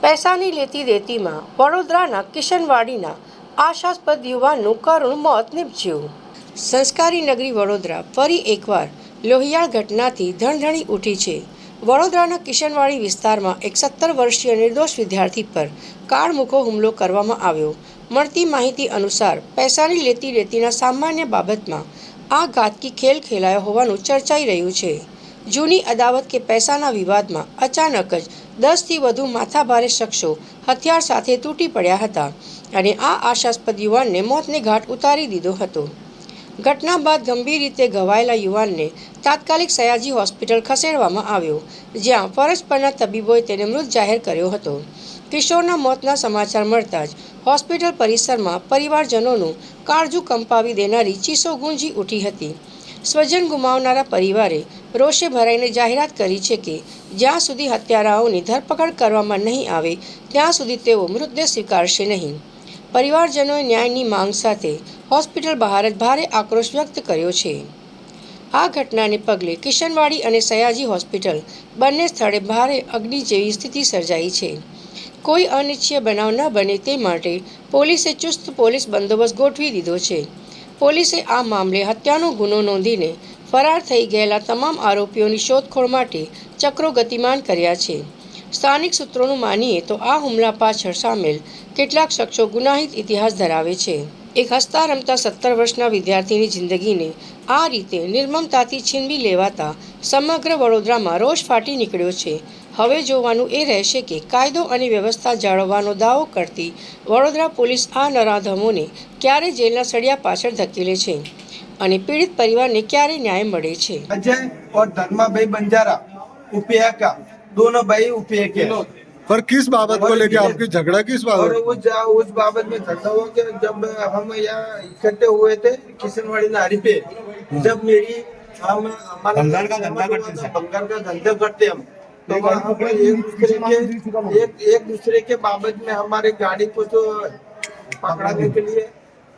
પૈસાની લેતી દેતીમાં વડોદરાના કિશનવાડીના આશાસ્પદ યુવાનનું કરુણ મોત નીપજ્યું। સંસ્કારી નગરી વડોદરા ફરી એકવાર લોહિયાળ ઘટનાથી ધણધણી ઉઠી છે। વડોદરાના કિશનવાડી વિસ્તારમાં એક 17 વર્ષીય નિર્દોષ વિદ્યાર્થી પર કાળમુખો હુમલો કરવામાં આવ્યો। મળતી માહિતી અનુસાર પૈસાની લેતી દેતીના સામાન્ય બાબતમાં આ ઘાતકી ખેલ ખેલાયો હોવાનું ચર્ચાઈ રહ્યું છે। જૂની અદાવત કે પૈસાના વિવાદમાં અચાનક જ 10થી વધુ માથાભારે શખ્સો હથિયાર સાથે તૂટી પડ્યા હતા અને આ આશાસ્પદ યુવાનને મોતને ઘાટ ઉતારી દીધો હતો। ઘટના બાદ ગંભીર રીતે ઘવાયેલા યુવાનને તાત્કાલિક સયાજી હોસ્પિટલ ખસેડવામાં આવ્યો, જ્યાં ફરજ પરના તબીબોએ તેને મૃત જાહેર કર્યો હતો। કિશોરના મોતના સમાચાર મળતા જ હોસ્પિટલ પરિસરમાં પરિવારજનોનું કાળજું કંપાવી દેનારી ચીસો ગુંજી ઉઠી હતી। સ્વજન ગુમાવનારા પરિવારે રોષે ભરાઈને જાહેરાત કરી છે કે જ્યાં સુધી હત્યારાઓની ધરપકડ કરવામાં નહીં આવે ત્યાં સુધી તેઓ મૃતદેહ સ્વીકારશે નહીં। પરિવારજનોએ ન્યાયની માંગ સાથે હોસ્પિટલ બહાર જ ભારે આક્રોશ વ્યક્ત કર્યો છે। આ ઘટનાને પગલે કિશનવાડી અને સયાજી હોસ્પિટલ બંને સ્થળે ભારે અગ્નિ જેવી સ્થિતિ સર્જાઈ છે। કોઈ અનિચ્છનીય બનાવ ન બને તે માટે પોલીસે ચુસ્ત પોલીસ બંદોબસ્ત ગોઠવી દીધો છે। પોલીસે આ મામલે હત્યાનો ગુનો નોંધીને ફરાર થઈ ગયેલા તમામ આરોપીઓની શોધખોળ માટે ચક્રો ગતિમાન કર્યા છે। સ્થાનિક સૂત્રોનું માનીએ તો આ હુમલા પાછળ સામેલ કેટલાક શખ્સો ગુનાહિત ઇતિહાસ ધરાવે છે। એક હસતા રમતા 17 વર્ષના વિદ્યાર્થીની જિંદગીને આ રીતે નિર્મમતાથી છીનવી લેવાતા સમગ્ર વડોદરામાં રોષ ફાટી નીકળ્યો છે। હવે જોવાનું એ રહેશે કે કાયદો અને વ્યવસ્થા જાળવવાનો દાવો કરતી વડોદરા પોલીસ આ નરાધમોને ક્યારે જેલના સળિયા પાછળ ધકેલે છે અને पीड़ित परिवार ने क्या न्याय મળે છે। अजय और धर्मा भाई बंजारा उपया का दोनों भाई उपया के पर किस बाबत को लेके आपकी झगड़ा किस और बाबत? उस बाबत में झगड़ा हुआ कि जब हम यहाँ इकट्ठे हुए थे किशनवाड़ी नारी पे, जब मेरी हम हमारा बंगाल का धंधा करते थे। बंगाल का धंधा करते हम, तो वहाँ पर एक दूसरे के बाबत में हमारे गाड़ी को तो पकड़ाने के लिए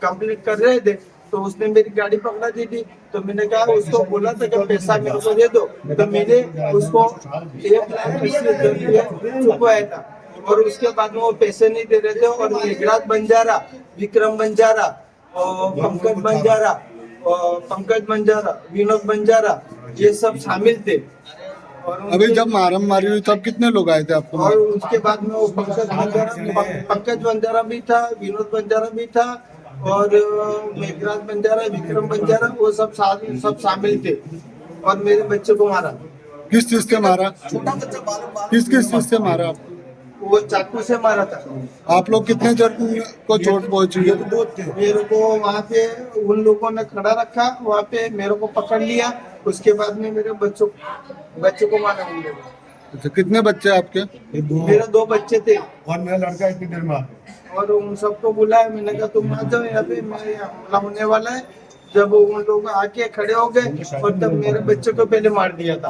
कंप्लीट कर रहे थे, तो उसने मेरी गाड़ी पकड़ा दी थी। तो मैंने कहा उसको बोला था कि पैसा मेरे को दे दो, तो मैंने उसको 1,80,000 चुकवाया था और उसके बाद में वो पैसे नहीं दे रहे थे। और मेघराज बंजारा, विक्रम बंजारा और पंकज बंजारा, विनोद बंजारा, ये सब शामिल थे। और अभी जब मारम मारी हुई तब कितने लोग आए थे आपको? और उसके बाद में वो पंकज बंजारा भी था, विनोद बंजारा भी था और मेघराज बंजारा, विक्रम बंजारा, वो सब शामिल थे और मेरे बच्चे को मारा। किस चीज से मारा? किस किस चीज से मारा आपको? वो चाकू से मारा था। आप लोग कितने जन को चोट पहुंची है? मेरे को वहाँ पे उन लोगों ने खड़ा रखा, वहाँ पे मेरे को पकड़ लिया। उसके बाद में मेरे बच्चों को मारा उन लोगों। अच्छा, कितने बच्चे आपके? मेरे 2 बच्चे थे और मेरा लड़का इतनी देर में और उन सबको बुलाया। मैंने कहा तुम आ जाओ यहाँ पे, मेरे हमला होने वाला है। जब उन लोग आके खड़े हो गए और तब मेरे बच्चे को पहले मार दिया था।